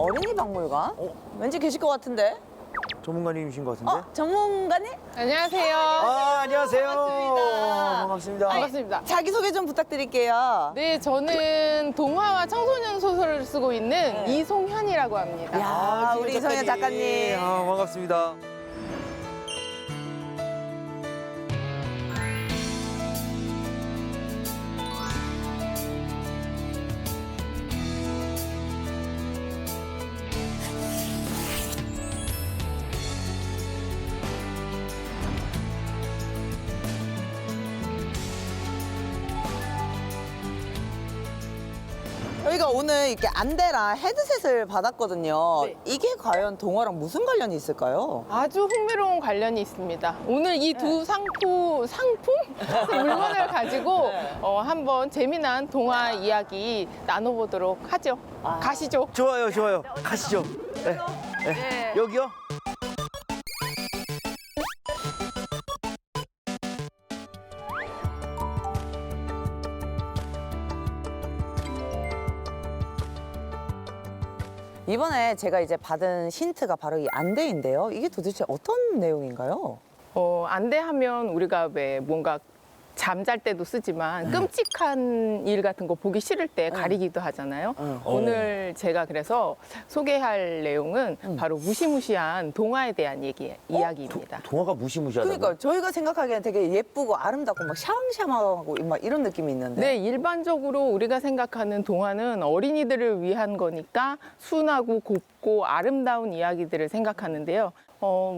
어린이 박물관? 왠지 계실 것 같은데? 전문가님이신 것 같은데? 전문가님? 안녕하세요. 안녕하세요. 반갑습니다. 반갑습니다. 반갑습니다. 자기소개 좀 부탁드릴게요. 네, 저는 동화와 청소년 소설을 쓰고 있는 이송현이라고 합니다. 야, 우리 이성현 작가님. 반갑습니다. 저희가 오늘 이렇게 안대랑 헤드셋을 받았거든요. 네. 이게 과연 동화랑 무슨 관련이 있을까요? 아주 흥미로운 관련이 있습니다. 오늘 이 두 상품? 물건을 가지고 한번 재미난 동화 이야기 나눠보도록 하죠. 가시죠. 좋아요, 좋아요. 가시죠. 네. 네. 여기요? 이번에 제가 이제 받은 힌트가 바로 이 안대인데요. 이게 도대체 어떤 내용인가요? 안대하면 우리가 왜 뭔가 잠잘 때도 쓰지만 끔찍한 일 같은 거 보기 싫을 때 가리기도 하잖아요. 오늘 제가 그래서 소개할 내용은 바로 무시무시한 동화에 대한 이야기입니다. 동화가 무시무시하다고? 그러니까 저희가 생각하기에는 되게 예쁘고 아름답고 막 샤방샤방하고 막 이런 느낌이 있는데. 네, 일반적으로 우리가 생각하는 동화는 어린이들을 위한 거니까 순하고 곱고 아름다운 이야기들을 생각하는데요.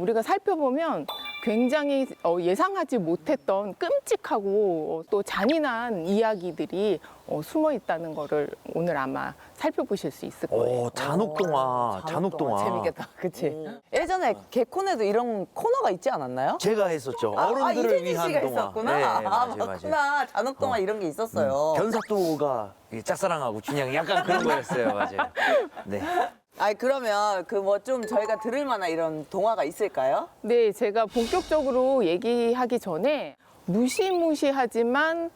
우리가 살펴보면 굉장히 예상하지 못했던 끔찍하고 또 잔인한 이야기들이 숨어 있다는 거를 오늘 아마 살펴보실 수 있을 거예요. 잔혹동화, 잔혹동화. 재밌겠다. 그치? 예전에 개콘에도 이런 코너가 있지 않았나요? 제가 했었죠. 어른들을 이세진 위한 씨가 동화. 있었구나. 네, 맞아요. 맞구나. 잔혹동화 이런 게 있었어요. 변사또가 짝사랑하고 춘향이 약간 그런 거였어요. 맞아요. 네. 그러면 그 뭐 좀 저희가 들을 만한 이런 동화가 있을까요? 네, 제가 본격적으로 얘기하기 전에 무시무시하지만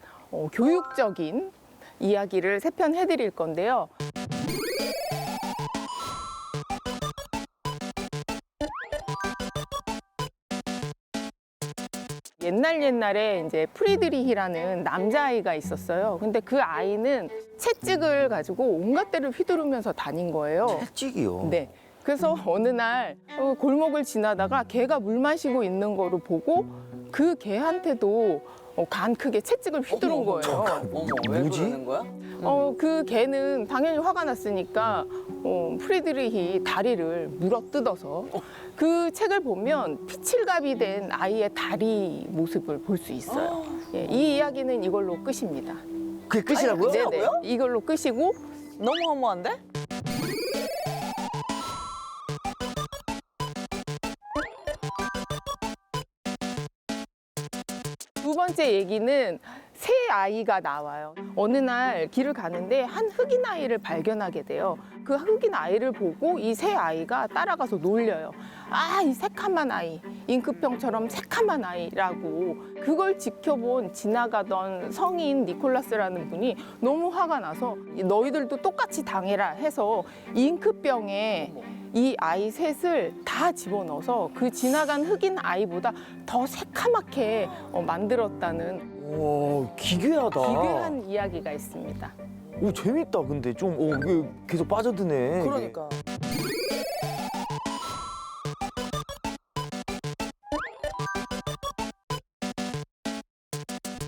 교육적인 이야기를 세 편 해드릴 건데요. 옛날에 이제 프리드리히라는 남자아이가 있었어요. 근데 그 아이는 채찍을 가지고 온갖 데를 휘두르면서 다닌 거예요. 찍이요. 네. 그래서 어느 날 골목을 지나다가 개가 물 마시고 있는 거를 보고 그 개한테도 간 크게 채찍을 휘두른 거예요. 어머, 왜 뭐지? 그러는 거야? 그 개는 당연히 화가 났으니까 프리드리히 다리를 물어뜯어서 그 책을 보면 피칠갑이 된 아이의 다리 모습을 볼 수 있어요. 예, 이 이야기는 이걸로 끝입니다. 그게 끝이라고요? 아니, 네네, 이걸로 끝이고 너무 허무한데? 두 번째 얘기는 새 아이가 나와요. 어느 날 길을 가는데 한 흑인 아이를 발견하게 돼요. 그 흑인 아이를 보고 이 새 아이가 따라가서 놀려요. 아, 이 새카만 아이, 잉크병처럼 새카만 아이라고. 그걸 지켜본 지나가던 성인 니콜라스라는 분이 너무 화가 나서 너희들도 똑같이 당해라 해서 잉크병에 이 아이 셋을 다 집어넣어서 그 지나간 흑인 아이보다 더 새카맣게 만들었다는 오, 기괴하다. 기괴한 이야기가 있습니다. 오, 재밌다. 근데 좀 이게 계속 빠져드네. 그러니까.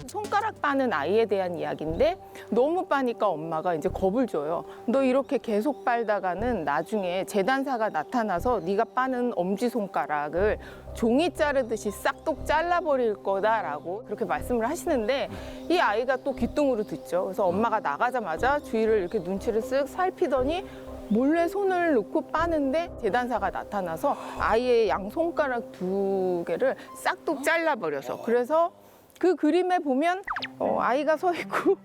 손가락 빠는 아이에 대한 이야기인데 너무 빠니까 엄마가 이제 겁을 줘요. 너 이렇게 계속 빨다가는 나중에 재단사가 나타나서 네가 빠는 엄지손가락을 종이 자르듯이 싹둑 잘라버릴 거다라고 그렇게 말씀을 하시는데 이 아이가 또 귀뚱으로 듣죠. 그래서 엄마가 나가자마자 주위를 이렇게 눈치를 쓱 살피더니 몰래 손을 놓고 빠는데 재단사가 나타나서 아이의 양손가락 두 개를 싹둑 잘라버려서 그래서 그 그림에 보면 아이가 서 있고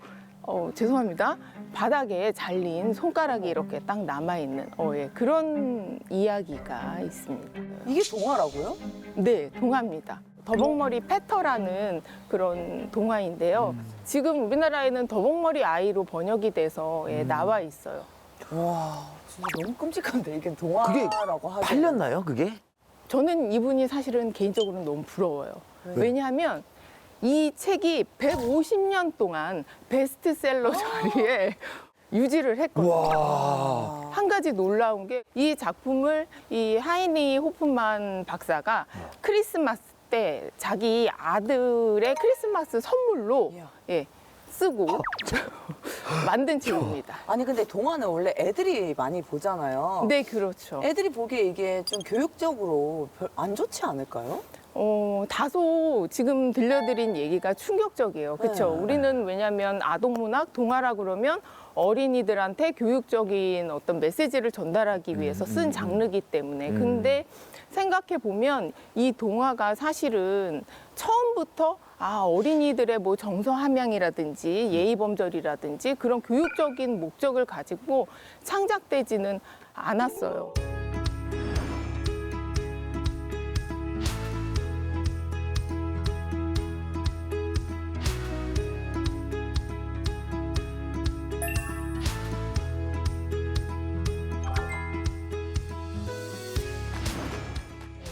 죄송합니다. 바닥에 잘린 손가락이 이렇게 딱 남아있는 예, 그런 이야기가 있습니다. 이게 동화라고요? 네, 동화입니다. 더벅머리 패터라는 그런 동화인데요. 지금 우리나라에는 더벅머리 아이로 번역이 돼서 나와 있어요. 와, 진짜 너무 끔찍한데 이게 동화라고 하죠. 팔렸나요, 그게? 저는 이분이 사실은 개인적으로는 너무 부러워요. 왜냐하면 이 책이 150년 동안 베스트셀러 자리에 유지를 했거든요. 와. 한 가지 놀라운 게 이 작품을 이 하이니 호프만 박사가 크리스마스 때 자기 아들의 크리스마스 선물로 이야. 예, 쓰고 만든 책입니다. 아니 근데 동화는 원래 애들이 많이 보잖아요. 네, 그렇죠. 애들이 보기에 이게 좀 교육적으로 별 안 좋지 않을까요? 다소 지금 들려드린 얘기가 충격적이에요. 그렇죠? 네. 우리는 왜냐하면 아동문학, 동화라 그러면 어린이들한테 교육적인 어떤 메시지를 전달하기 위해서 쓴 장르이기 때문에. 근데 생각해 보면 이 동화가 사실은 처음부터 어린이들의 뭐 정서 함양이라든지 예의 범절이라든지 그런 교육적인 목적을 가지고 창작되지는 않았어요.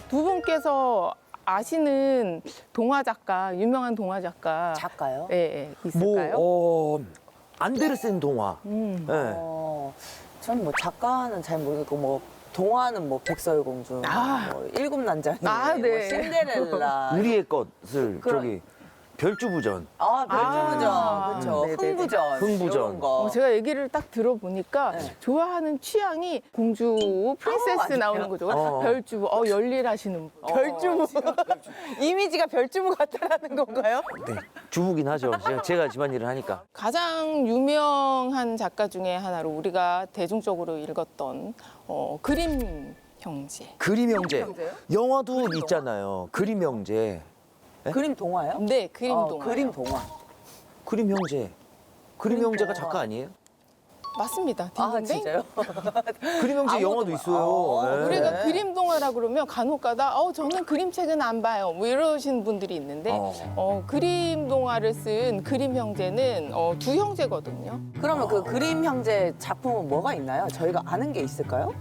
두 분께서 아시는 동화 작가, 유명한 동화 작가, 작가요? 예, 있을까요? 안데르센 동화. 음. 네. 저는 뭐 작가는 잘 모르겠고 뭐 동화는 뭐 백설공주, 뭐 일곱 난장이, 네. 뭐 신데렐라. 우리의 것을 그런- 저기 별주부전. 별주부전, 그렇죠. 네네네. 흥부전, 흥부전. 이런 거. 제가 얘기를 딱 들어보니까 네. 좋아하는 취향이 공주, 프린세스 맞아요. 나오는 거죠. 어. 별주부, 열일하시는 분. 별주부. 이미지가 별주부 같다라는 건가요? 네. 주부긴 하죠. 제가 집안일을 하니까. 가장 유명한 작가 중에 하나로 우리가 대중적으로 읽었던 그림 형제. 그림 형제. 형제요? 영화도 있잖아요. 그림 형제. 네? 그림 동화요? 네, 그림 동화. 그림 동화. 그림 형제. 그림 그림 형제가 동화. 작가 아니에요? 맞습니다. 아, 딩동댕. 진짜요? 그림 형제 아무도 영화도 봐. 있어요. 아, 네. 우리가 네. 그림 동화라 그러면 간혹가다 저는 그림책은 안 봐요. 뭐 이러시는 분들이 있는데 그림 동화를 쓴 그림 형제는 두 형제거든요. 그러면 그 그림 형제 작품은 뭐가 있나요? 저희가 아는 게 있을까요?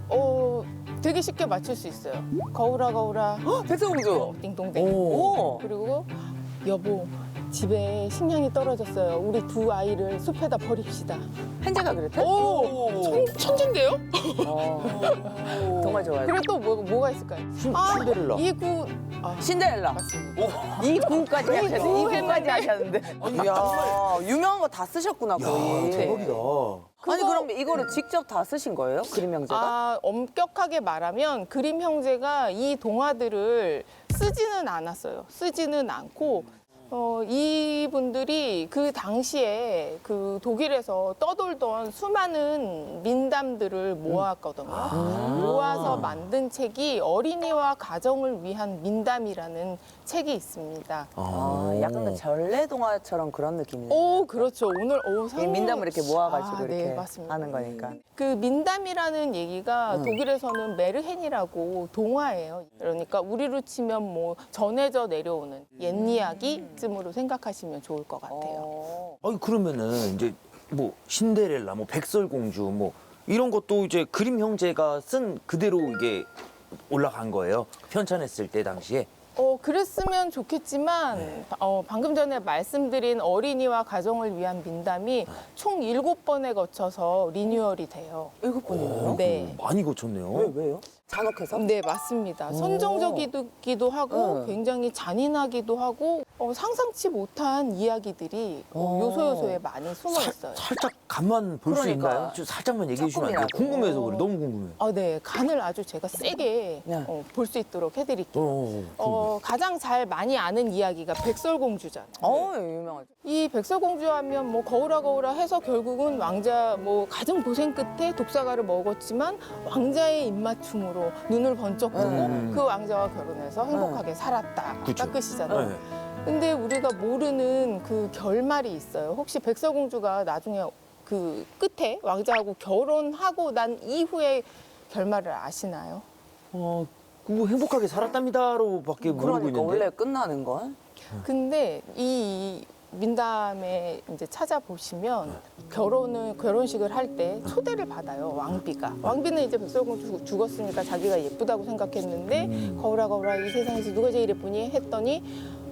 되게 쉽게 맞출 수 있어요. 거울아 거울아 백설공주. 띵동댕. 오. 그리고 여보 집에 식량이 떨어졌어요. 우리 두 아이를 숲에다 버립시다. 헨젤과 그레텔? 천재인데요? 정말 좋아요. 그리고 또 뭐가 있을까요? 신데렐라. 신데렐라. 맞습니다. 이 구까지 하셨는데. 이 구까지 하셨는데. 이야, 유명한 거 다 쓰셨구나, 거의. 야, 대박이다. 아니, 그럼 이거를 직접 다 쓰신 거예요? 그림 형제가? 엄격하게 말하면 그림 형제가 이 동화들을 쓰지는 않았어요. 쓰지는 않고 이분들이 그 당시에 그 독일에서 떠돌던 수많은 민담들을 모았거든요. 모아서 만든 책이 어린이와 가정을 위한 민담이라는 책이 있습니다. 약간 그 전래 동화처럼 그런 느낌이네요. 그렇죠. 오늘 이 민담을 이렇게 모아가지고 네, 이렇게 맞습니다. 하는 거니까. 그 민담이라는 얘기가 독일에서는 메르헨이라고 동화예요. 그러니까 우리로 치면 뭐 전해져 내려오는 옛 이야기쯤으로 생각하시면 좋을 것 같아요. 아니 그러면은 이제 뭐 신데렐라, 뭐 백설공주, 뭐 이런 것도 이제 그림 형제가 쓴 그대로 이게 올라간 거예요. 편찬했을 때 당시에. 그랬으면 좋겠지만 방금 전에 말씀드린 어린이와 가정을 위한 민담이 총 7번에 거쳐서 리뉴얼이 돼요. 7번이나요? 네. 많이 고쳤네요. 왜요? 잔혹해서? 네, 맞습니다. 선정적이기도 하고 굉장히 잔인하기도 하고 상상치 못한 이야기들이 요소요소에 많이 숨어 있어요. 살짝 간만 볼 수 그러니까. 있나요? 좀 살짝만 얘기해 주시면 안 돼요? 조금이라도. 궁금해서 그래. 너무 궁금해. 네, 간을 아주 제가 세게 네. 볼 수 있도록 해드릴게요. 가장 잘 많이 아는 이야기가 백설공주잖아요. 유명하죠. 이 백설공주 하면 뭐 거울아 거울아 해서 결국은 왕자 뭐 가정 고생 끝에 독사가를 먹었지만 왕자의 입맞춤으로 눈을 번쩍 뜨고 그 왕자와 결혼해서 행복하게 살았다. 그쵸. 딱 끝이잖아요. 네. 근데 우리가 모르는 그 결말이 있어요. 혹시 백설공주가 나중에 그 끝에 왕자하고 결혼하고 난 이후의 결말을 아시나요? 그거 행복하게 살았답니다로밖에 모르고 그러니까 있는데. 원래 끝나는 건? 근데 이 민담에 이제 찾아보시면 결혼식을 할 때 초대를 받아요. 왕비가. 왕비는 이제 백설공주 죽었으니까 자기가 예쁘다고 생각했는데 거울아 거울아 이 세상에서 누가 제일 예쁘니 했더니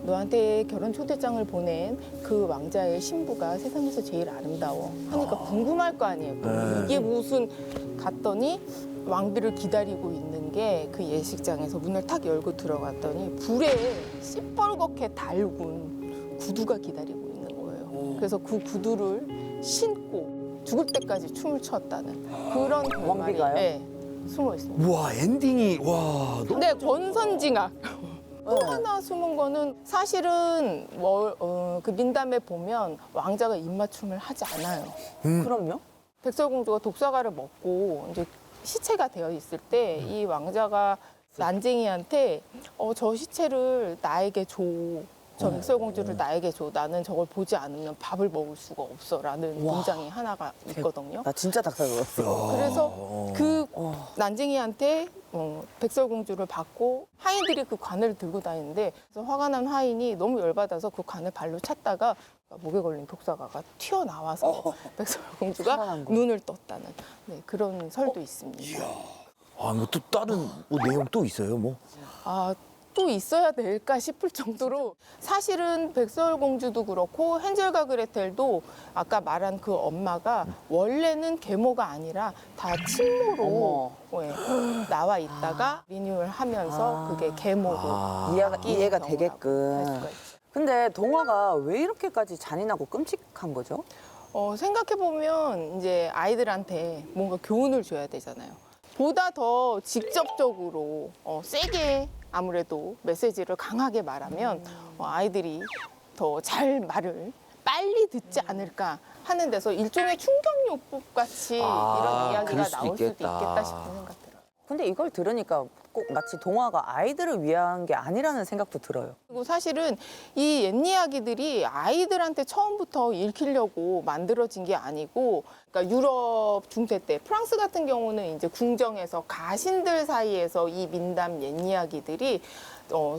너한테 결혼 초대장을 보낸 그 왕자의 신부가 세상에서 제일 아름다워 하니까 궁금할 거 아니에요. 또 이게 무슨 갔더니 왕비를 기다리고 있는 게 그 예식장에서 문을 탁 열고 들어갔더니 불에 시뻘겋게 달군 구두가 기다리고 있는 거예요. 그래서 그 구두를 신고 죽을 때까지 춤을 췄다는 그런 결말이 왕비가요? 네, 숨어 있습니다. 와 엔딩이 와 너무 네, 권선징악. 또 하나 숨은 거는 사실은 그 민담에 보면 왕자가 입맞춤을 하지 않아요. 그럼요? 백설공주가 독사과를 먹고 이제 시체가 되어 있을 때 이 왕자가 난쟁이한테 저 시체를 나에게 줘. 저 백설공주를 나에게 줘. 나는 저걸 보지 않으면 밥을 먹을 수가 없어라는 와. 문장이 하나가 있거든요. 나 진짜 닭살 돋았어. 그래서 그 난쟁이한테 백설공주를 받고 하인들이 그 관을 들고 다니는데 그래서 화가 난 하인이 너무 열받아서 그 관을 발로 찼다가 목에 걸린 독사과가 튀어나와서 백설공주가 살아난 거. 눈을 떴다는 그런 설도 있습니다. 아뭐 또 다른 뭐 내용 또 있어요 뭐? 아, 또 있어야 될까 싶을 정도로 사실은 백설공주도 그렇고 헨젤과 그레텔도 아까 말한 그 엄마가 원래는 계모가 아니라 다 친모로 나와 있다가 리뉴얼 하면서 그게 계모로 이해가 바뀌는 경우라고 되게끔. 할 수가 있죠. 근데 동화가 왜 이렇게까지 잔인하고 끔찍한 거죠? 생각해보면 이제 아이들한테 뭔가 교훈을 줘야 되잖아요. 보다 더 직접적으로 세게 아무래도 메시지를 강하게 말하면 아이들이 더 잘 말을 빨리 듣지 않을까 하는 데서 일종의 충격요법 같이 이런 이야기가 그럴 수도 나올 수도 있겠다. 있겠다 싶은 생각 들어요. 근데 이걸 들으니까 꼭 마치 동화가 아이들을 위한 게 아니라는 생각도 들어요. 그리고 사실은 이 옛 이야기들이 아이들한테 처음부터 읽히려고 만들어진 게 아니고, 그러니까 유럽 중세 때 프랑스 같은 경우는 이제 궁정에서 가신들 사이에서 이 민담 옛 이야기들이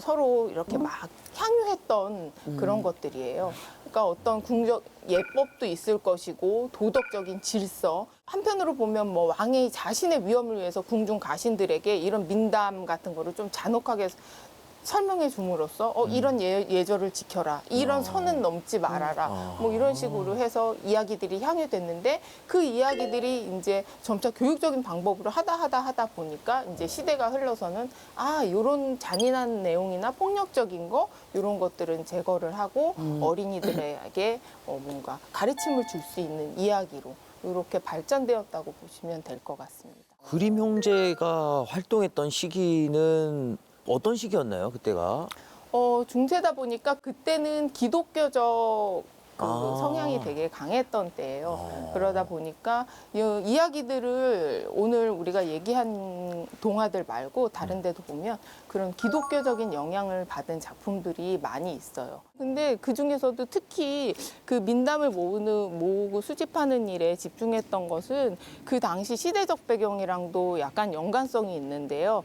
서로 이렇게 막 향유했던 그런 것들이에요. 그러니까 어떤 궁정 예법도 있을 것이고 도덕적인 질서. 한편으로 보면 뭐 왕이 자신의 위험을 위해서 궁중 가신들에게 이런 민담 같은 거를 좀 잔혹하게 설명해 줌으로써 이런 예절을 지켜라. 이런 선은 넘지 말아라. 뭐 이런 식으로 해서 이야기들이 향유됐는데 그 이야기들이 이제 점차 교육적인 방법으로 하다 보니까 이제 시대가 흘러서는 이런 잔인한 내용이나 폭력적인 거 이런 것들은 제거를 하고 어린이들에게 뭔가 가르침을 줄 수 있는 이야기로 이렇게 발전되었다고 보시면 될 것 같습니다. 그림 형제가 활동했던 시기는 어떤 시기였나요 그때가? 중세다 보니까 그때는 기독교적 그 아. 성향이 되게 강했던 때예요. 그러다 보니까 이 이야기들을 오늘 우리가 얘기한 동화들 말고 다른 데도 보면 그런 기독교적인 영향을 받은 작품들이 많이 있어요. 근데 그 중에서도 특히 그 민담을 모으고 수집하는 일에 집중했던 것은 그 당시 시대적 배경이랑도 약간 연관성이 있는데요.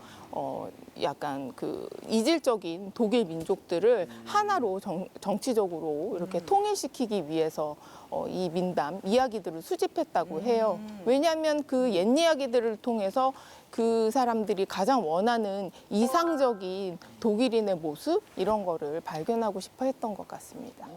약간 그 이질적인 독일 민족들을 하나로 정치적으로 이렇게 통일시키기 위해서 이 민담 이야기들을 수집했다고 해요. 왜냐하면 그 옛 이야기들을 통해서 그 사람들이 가장 원하는 이상적인 독일인의 모습 이런 거를 발견하고 싶어 했던 것 같습니다.